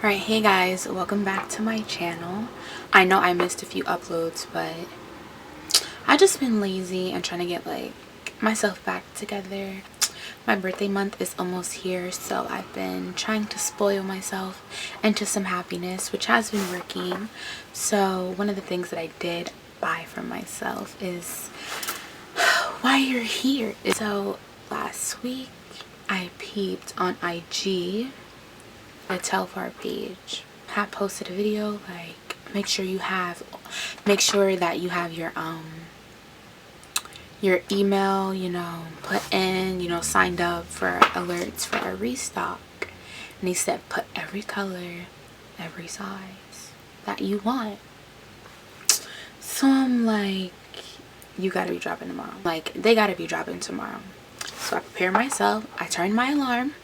Alright, hey guys, welcome back to my channel. I know I missed a few uploads, but I just been lazy and trying to get myself back together. My birthday month is almost here, so I've been trying to spoil myself into some happiness, which has been working. So one of the things that I did buy for myself is why you're here. So last week I peeped on IG. The telfar page had posted a video make sure that you have your email put in, signed up for alerts for a restock, and they said put every color, every size that you want. So I'm like, you gotta be dropping tomorrow, they gotta be dropping tomorrow. So I prepared myself, I turned my alarm,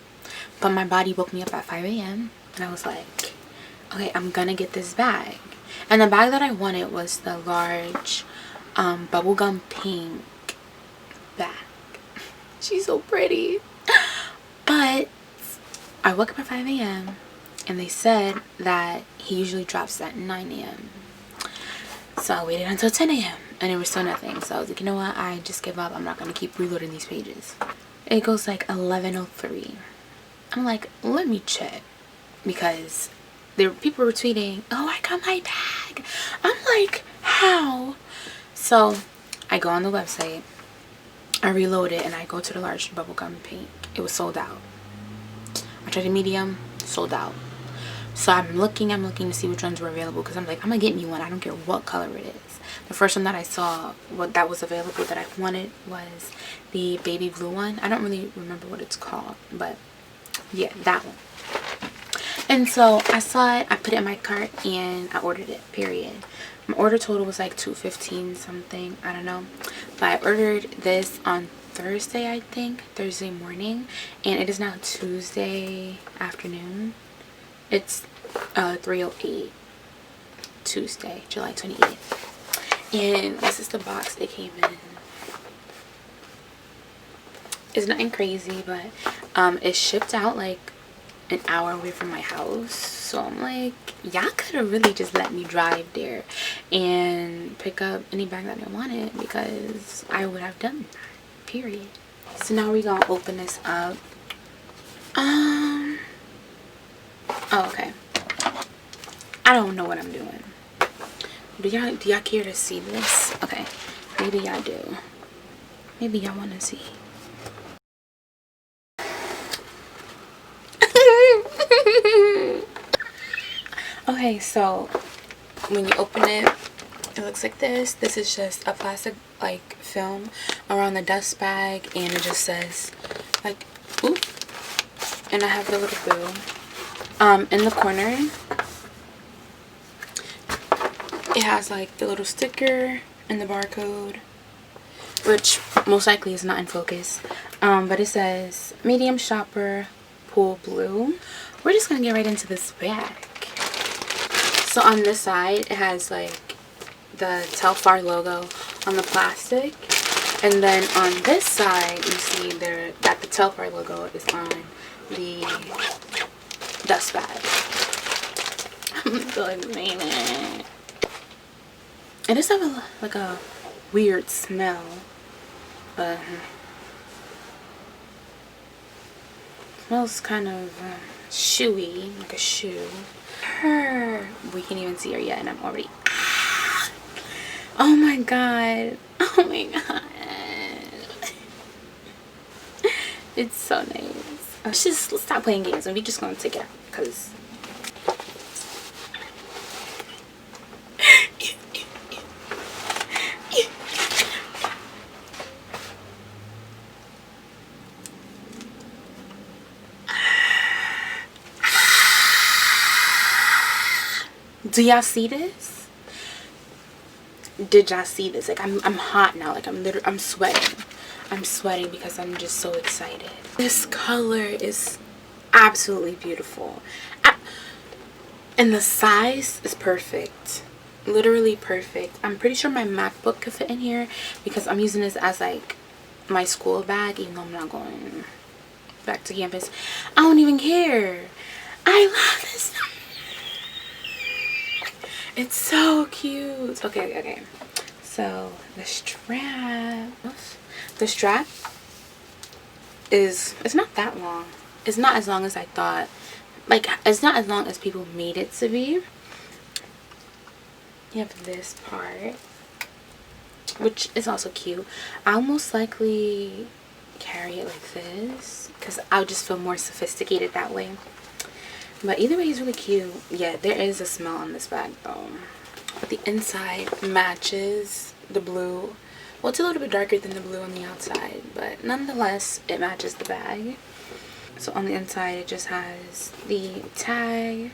but my body woke me up at 5 a.m. and I was like, okay, I'm gonna get this bag. And the bag that I wanted was the large bubblegum pink bag. She's so pretty. But I woke up at 5 a.m. and they said that he usually drops at 9 a.m. So I waited until 10 a.m. and there was still nothing. So I was like, you know what, I just give up. I'm not gonna keep reloading these pages. It goes 11:03. I'm like, let me check, because people were tweeting, oh, I got my bag. I'm like, how? So I go on the website, I reload it, and I go to the large bubblegum pink. It was sold out. I tried a medium, sold out. So I'm looking to see which ones were available, because I'm like, I'm gonna get me one. I don't care what color it is. The first one that I saw that was available that I wanted was the baby blue one. I don't really remember what it's called, but yeah, that one. And so I saw it, I put it in my cart, and I ordered it, period. My order total was like $215 something, I don't know. But I ordered this on Thursday, I think, Thursday morning, and it is now Tuesday afternoon. It's 3:08, Tuesday, July 28th. And this is the box it came in. It's nothing crazy, but it shipped out like an hour away from my house. So I'm like, y'all could have really just let me drive there and pick up any bag that I wanted, because I would have done that, period. So now we're gonna open this up. Oh, okay. I don't know what I'm doing. Do y'all care to see this? Okay, maybe y'all do. Maybe y'all want to see. Okay, so when you open it, it looks like this. This is just a plastic film around the dust bag, and it just says oop. And I have the little boo. In the corner, it has the little sticker and the barcode, which most likely is not in focus. But it says medium shopper pool blue. We're just gonna get right into this bag. So on this side, it has the telfar logo on the plastic, and then on this side you see that the telfar logo is on the dust bag. I'm so excited. It does have a weird smell, but smells kind of shoey, like a shoe. We can't even see her yet, and I'm already oh my god, oh my god. It's so nice. Let's stop playing games and we just gonna take it out, because do y'all see this? Did y'all see this? I'm hot now. I'm sweating. I'm sweating because I'm just so excited. This color is absolutely beautiful. And the size is perfect. Literally perfect. I'm pretty sure my MacBook could fit in here, because I'm using this as my school bag, even though I'm not going back to campus. I don't even care. I love this. It's so cute. Okay. So the strap is, it's not that long. It's not as long as I thought. Like, it's not as long as people made it to be. You have this part, which is also cute. I'll most likely carry it like this because I would just feel more sophisticated that way. But either way, it's really cute. Yeah, there is a smell on this bag though. But the inside matches the blue. Well, it's a little bit darker than the blue on the outside, but nonetheless, it matches the bag. So on the inside, it just has the tag,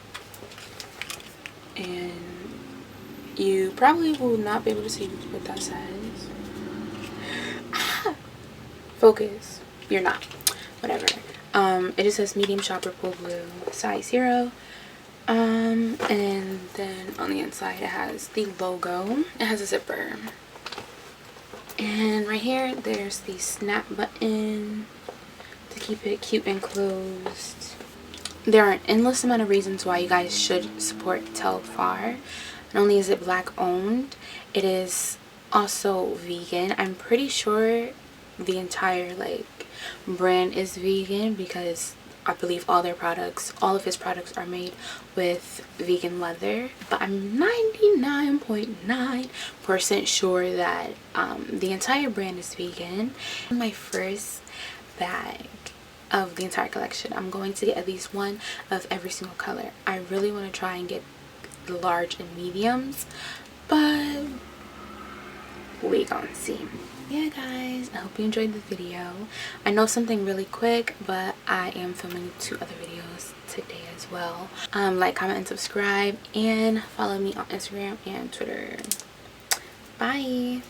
and you probably will not be able to see what that says. Ah! Focus. You're not. Whatever. It just says medium shopper pool blue, size 0. And then on the inside it has the logo. It has a zipper. And right here there's the snap button to keep it cute and closed. There are an endless amount of reasons why you guys should support Telfar. Not only is it black owned, it is also vegan. I'm pretty sure the entire like brand is vegan because I believe all of his products are made with vegan leather. But I'm 99.9% sure that the entire brand is vegan. My first bag of the entire collection, I'm going to get at least one of every single color. I really want to try and get the large and mediums, but we gonna see. Yeah guys, I hope you enjoyed the video. I know something really quick, but I am filming 2 other videos today as well. Like, comment, and subscribe, and follow me on Instagram and Twitter. Bye.